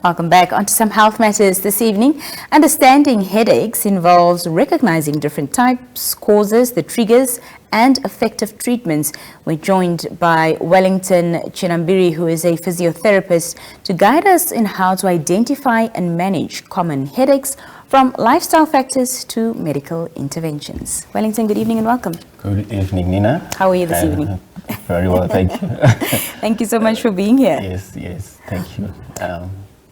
Welcome back. On to some health matters this evening. Understanding headaches involves recognizing different types, causes, the triggers, and effective treatments. We're joined by Wellington Chinembiri, who is a physiotherapist, to guide us in how to identify and manage common headaches, from lifestyle factors to medical interventions. Wellington, good evening and welcome. Good evening, Nina. How are you this evening? Very well, thank you. Thank you so much for being here. Yes, thank you.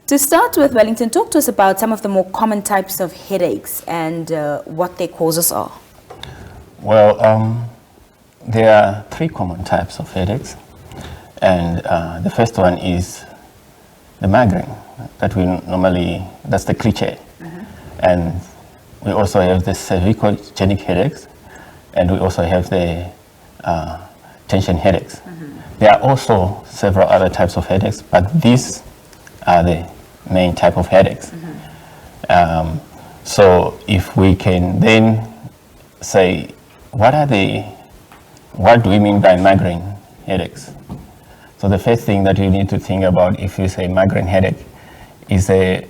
To start with, Wellington, talk to us about some of the more common types of headaches and what their causes are. Well, there are three common types of headaches, and the first one is the migraine that we normally, that's the cliche. And we also have the cervicogenic headaches, and we also have the tension headaches. There are also several other types of headaches, but these are the main type of headaches. So if we can then say, what do we mean by migraine headaches? So the first thing that you need to think about if you say migraine headache is a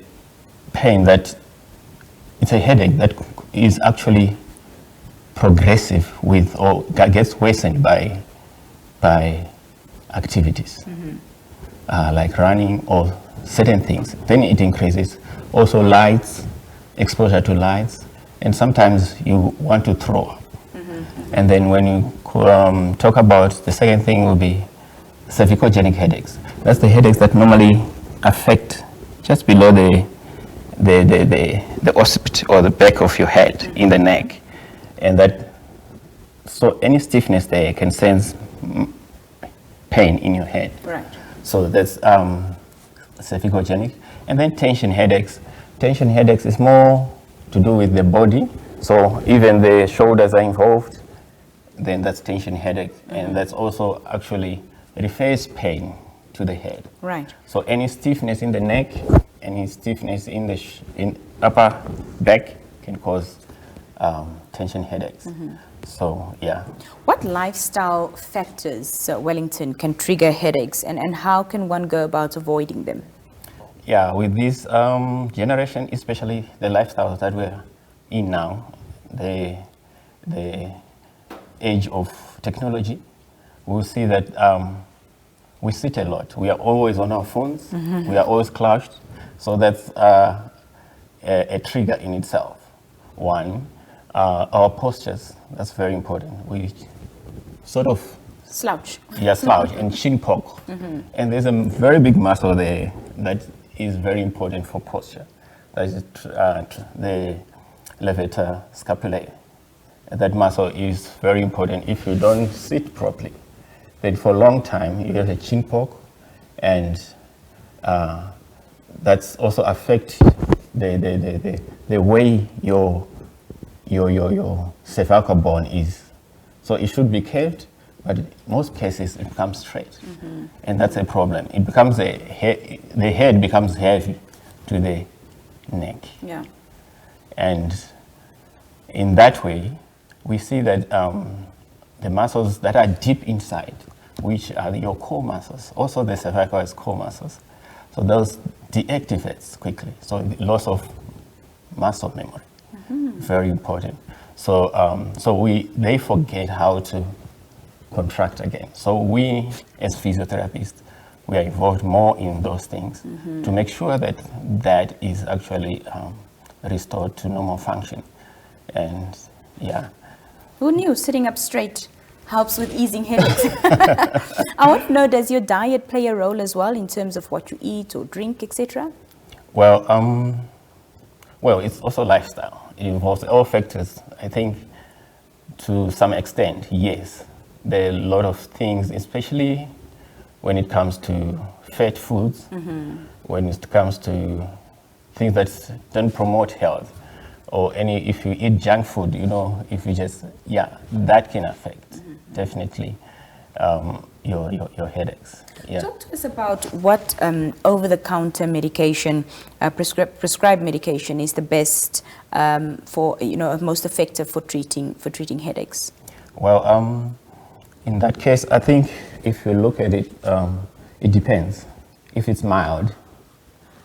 pain that, it's a headache that is actually progressive with or gets worsened by activities like running or certain things. Then it increases. Also lights, exposure to lights, and sometimes you want to throw up. And then when you talk about the second thing will be cervicogenic headaches. That's the headaches that normally affect just below the occiput or the back of your head in the neck, and that so any stiffness there can sense pain in your head. Right. So that's cervicogenic. And then tension headaches. Tension headaches is more to do with the body. So even the shoulders are involved, then that's tension headache. And that's also actually refers pain to the head. Right. So any stiffness in the neck, any stiffness in the in upper back can cause tension headaches. So, yeah. What lifestyle factors, Wellington, can trigger headaches, and how can one go about avoiding them? Yeah, with this generation, especially the lifestyles that we're in now, the age of technology, we'll see that we sit a lot. We are always on our phones. We are always crouched. So that's a trigger in itself. One, our postures, that's very important. We sort of slouch. Yeah, slouch and chin poke. And there's a very big muscle there that is very important for posture. That is the levator scapulae. That muscle is very important. If you don't sit properly, then for a long time you get a chin poke, and that's also affect the way your cervical bone is. So it should be curved, but in most cases it becomes straight. And that's a problem. It becomes the head becomes heavy to the neck. Yeah. And in that way, we see that the muscles that are deep inside, which are your core muscles, also the cervical is core muscles. So those deactivates quickly. So the loss of muscle memory, very important. So they forget how to contract again. So we, as physiotherapists, we are involved more in those things to make sure that that is actually restored to normal function. And yeah. Who knew sitting up straight helps with easing headaches? I want to know, does your diet play a role as well in terms of what you eat or drink, etc.? Well, it's also lifestyle. It involves all factors. I think to some extent, yes. There are a lot of things, especially when it comes to fat foods, when it comes to things that don't promote health, or if you eat junk food, if you just, that can affect definitely your headaches. Yeah. Talk to us about what over-the-counter medication, prescribed medication, is the best for most effective for treating headaches. Well, in that case, I think if you look at it, it depends. If it's mild,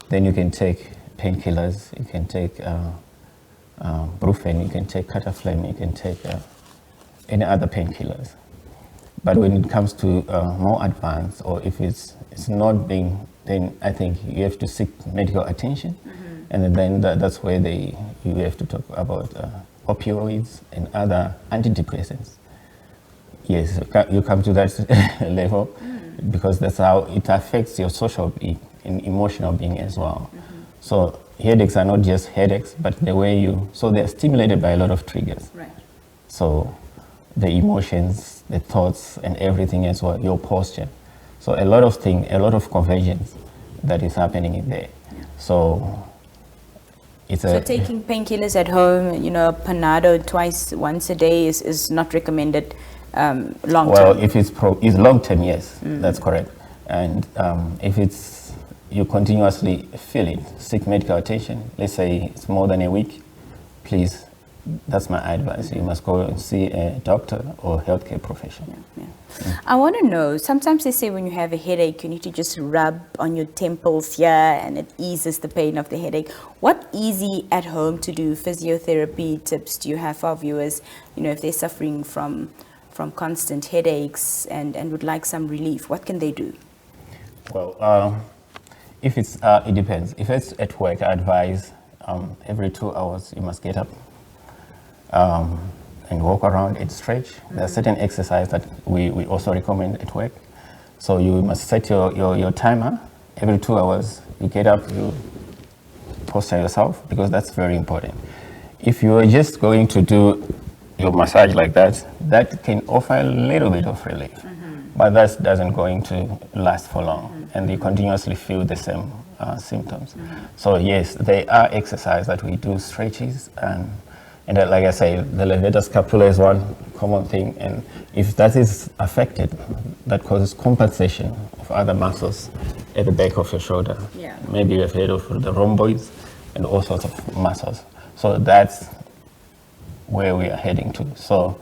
then you can take painkillers, you can take brufen, you can take cataflem, you can take any other painkillers. But when it comes to more advanced, or if it's not being, then I think you have to seek medical attention, and then that's where you have to talk about opioids and other antidepressants. Yes, you come to that level because that's how it affects your social being and emotional being as well. So headaches are not just headaches, but the way so they're stimulated by a lot of triggers. Right. So the emotions, the thoughts, and everything as well, your posture. So a lot of convergence that is happening in there. Yeah. So so taking painkillers at home, Panado once a day is not recommended long term. Well, if it's long term, yes, that's correct. And if you continuously feel it, seek medical attention. Let's say it's more than a week, please. That's my advice. You must go and see a doctor or healthcare professional. I want to know, sometimes they say when you have a headache, you need to just rub on your temples here and it eases the pain of the headache. What easy at home to do physiotherapy tips do you have for our viewers, if they're suffering from constant headaches and would like some relief? What can they do? Well, if it depends. If it's at work, I advise every 2 hours you must get up and walk around and stretch. There are certain exercises that we also recommend at work. So you must set your timer. Every 2 hours you get up, you posture yourself, because that's very important. If you are just going to do your massage like that can offer a little bit of relief, but that doesn't going to last for long, and you continuously feel the same symptoms. So yes, there are exercises that we do, stretches, and like I say, the levator scapula is one common thing, and if that is affected, that causes compensation of other muscles at the back of your shoulder. Yeah. Maybe you have heard of the rhomboids and all sorts of muscles. So that's where we are heading to. So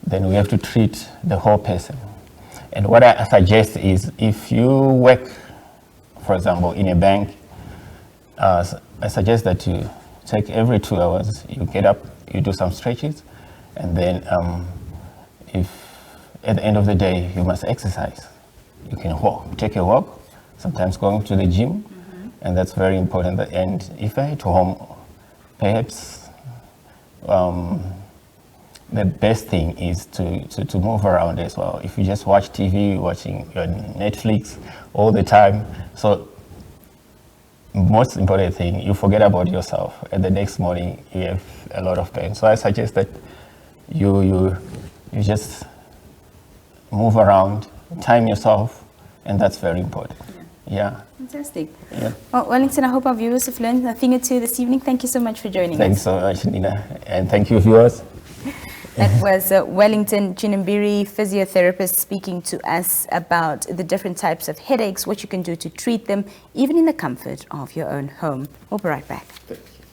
then we have to treat the whole person. And what I suggest is, if you work, for example, in a bank, I suggest that you take every 2 hours, you get up, you do some stretches, and then if at the end of the day you must exercise, you can take a walk, sometimes going to the gym, and that's very important. And if you're at home, perhaps the best thing is to move around as well. If you just watch TV, watching your Netflix all the time, so most important thing, you forget about yourself, and the next morning you have a lot of pain. So I suggest that you just move around, time yourself, and that's very important. Yeah. Fantastic. Yeah. Well, Wellington, I hope our viewers have learned a thing or two this evening. Thank you so much for joining Thanks us. so much, Nina, and thank you, viewers. That was Wellington Chinembiri, physiotherapist, speaking to us about the different types of headaches, what you can do to treat them, even in the comfort of your own home. We'll be right back. Thank you.